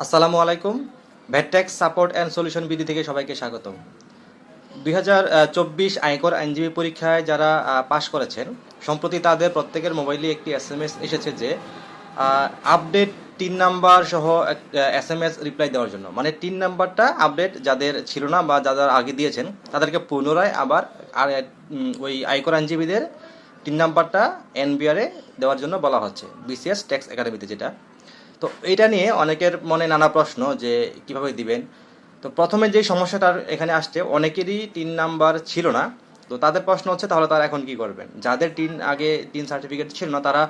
আসসালামু আলাইকুম। ভেটটেক্স support and solution BD থেকে সবাইকে স্বাগতম। 2024 আয়কর আইনজীবী পরীক্ষায় যারা পাশ করেছেন, সম্প্রতি তাদের প্রত্যেকের মোবাইলে একটি এসএমএস এসেছে যে আপডেট 3 নাম্বার সহ এসএমএস রিপ্লাই দেওয়ার জন্য। মানে 3 নাম্বারটা আপডেট যাদের ছিল না বা যারা আগে দিয়েছেন তাদেরকে পুনরায় আবার আর ওই আয়কর আইনজীবীদের 3 নাম্বারটা এনবিআরে দেওয়ার জন্য বলা হচ্ছে, বিসিএস ট্যাক্স একাডেমিতে যেটা। তো এটা নিয়ে অনেকের মনে নানা প্রশ্ন যে কিভাবে দিবেন। তো প্রথমে যে সমস্যাটার এখানে আসছে, অনেকেরই 3 নাম্বার ছিল না। তো তাদের প্রশ্ন হচ্ছে তাহলে তারা এখন কি করবেন। যাদের আগে টিন সার্টিফিকেট ছিল না তারা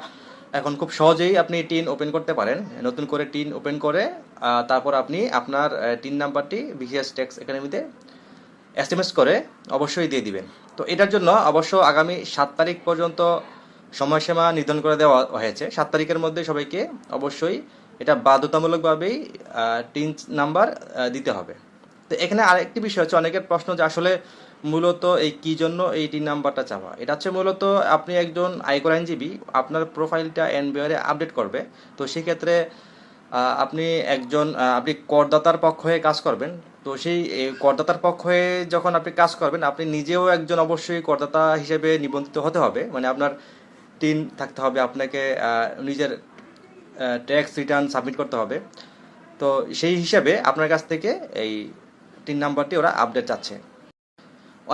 এখন খুব সহজেই আপনি টিন ওপেন করতে পারেন। নতুন করে টিন ওপেন করে তারপর আপনি আপনার 3 নাম্বারটি বিসিএস ট্যাক্স একাডেমিতে এসএমএস করে অবশ্যই দিয়ে দিবেন। তো এটার জন্য অবশ্য আগামী 7 তারিখ পর্যন্ত সময়সীমা নির্ধারণ করে দেওয়া হয়েছে। 7 তারিখের মধ্যে সবাইকে অবশ্যই এটা বাধ্যতামূলকভাবেই 3 নাম্বার দিতে হবে। তো এখানে আরেকটি বিষয় হচ্ছে, অনেকের প্রশ্ন যে আসলে মূলত এই কী জন্য এই 3 নাম্বারটা চাওয়া। এটা হচ্ছে মূলত আপনি একজন আয়কর আইনজীবী, আপনার প্রোফাইলটা এনবিআরে আপডেট করবে। তো সেক্ষেত্রে আপনি করদাতার পক্ষ হয়ে কাজ করবেন। তো সেই করদাতার পক্ষ হয়ে যখন আপনি কাজ করবেন, আপনি নিজেও একজন অবশ্যই করদাতা হিসেবে নিবন্ধিত হতে হবে। মানে আপনার টিন থাকতে হবে, আপনাকে নিজের ট্যাক্স রিটার্ন সাবমিট করতে হবে। তো সেই হিসাবে আপনার কাছ থেকে এই 3 নাম্বারটি ওরা আপডেট চাচ্ছে।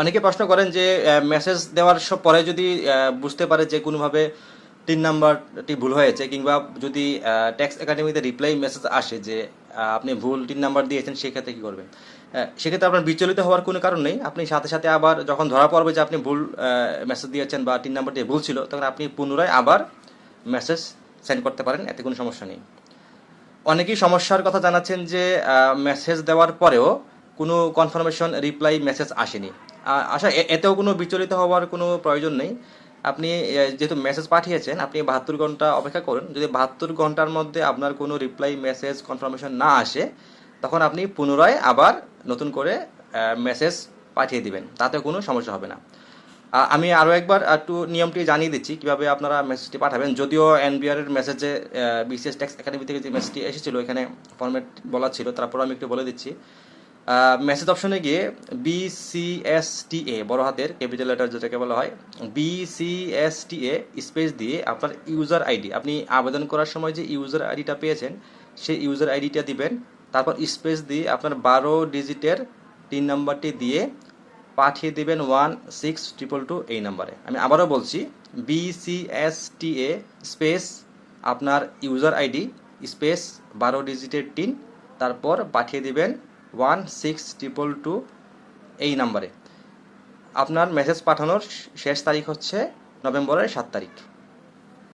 অনেকে প্রশ্ন করেন যে মেসেজ দেওয়ার পরে যদি বুঝতে পারে যে কোনোভাবে 3 নাম্বারটি ভুল হয়েছে, কিংবা যদি ট্যাক্স একাডেমিতে রিপ্লাই মেসেজ আসে যে আপনি ভুল 3 নাম্বার দিয়েছেন, সেক্ষেত্রে কী করবেন। সেক্ষেত্রে আপনার বিচলিত হওয়ার কোনো কারণ নেই। আপনি সাথে সাথে আবার যখন ধরা পড়বে যে আপনি ভুল মেসেজ দিয়েছেন বা 3 নাম্বারটি ভুল ছিল, তখন আপনি পুনরায় আবার মেসেজ সেন্ড করতে পারেন, এতে কোনো সমস্যা নেই। অনেকেই সমস্যার কথা জানাচ্ছেন যে মেসেজ দেওয়ার পরেও কোনো কনফার্মেশন রিপ্লাই মেসেজ আসেনি। এতেও কোনো বিচলিত হওয়ার কোনো প্রয়োজন নেই। আপনি যেহেতু মেসেজ পাঠিয়েছেন, আপনি 72 ঘন্টা অপেক্ষা করুন। যদি 72 ঘন্টার মধ্যে আপনার কোনো রিপ্লাই মেসেজ কনফার্মেশন না আসে, তখন আপনি পুনরায় আবার নতুন করে মেসেজ পাঠিয়ে দিবেন, তাতে কোনো সমস্যা হবে না। আমি আরও একবার একটু নিয়মটি জানিয়ে দিচ্ছি কীভাবে আপনারা মেসেজটি পাঠাবেন। যদিও এনবিআর এর মেসেজে বিসিএস ট্যাক্স একাডেমি থেকে যে মেসেজটি এসেছিলো এখানে ফরম্যাট বলা ছিল, তারপর আমি একটু বলে দিচ্ছি। মেসেজ অপশনে গিয়ে বিসিএসটিএ বড় হাতের ক্যাপিটাল লেটার যেটাকে বলা হয়, বিসিএসটিএ স্পেস দিয়ে আপনার ইউজার আইডি, আপনি আবেদন করার সময় যে ইউজার আইডিটা পেয়েছেন সেই ইউজার আইডিটা দিবেন। তারপর স্পেস দিয়ে আপনার 12 ডিজিটের 3 নাম্বারটি দিয়ে পাঠিয়ে দেবেন 16222 এই নাম্বারে। আমি আবারও বলছি, বিসিএসটিএ স্পেস আপনার ইউজার আইডি স্পেস 12 ডিজিটের 3, তারপর পাঠিয়ে দিবেন 16222 এই নাম্বারে। আপনার মেসেজ পাঠানোর শেষ তারিখ হচ্ছে নভেম্বরের 7 তারিখ।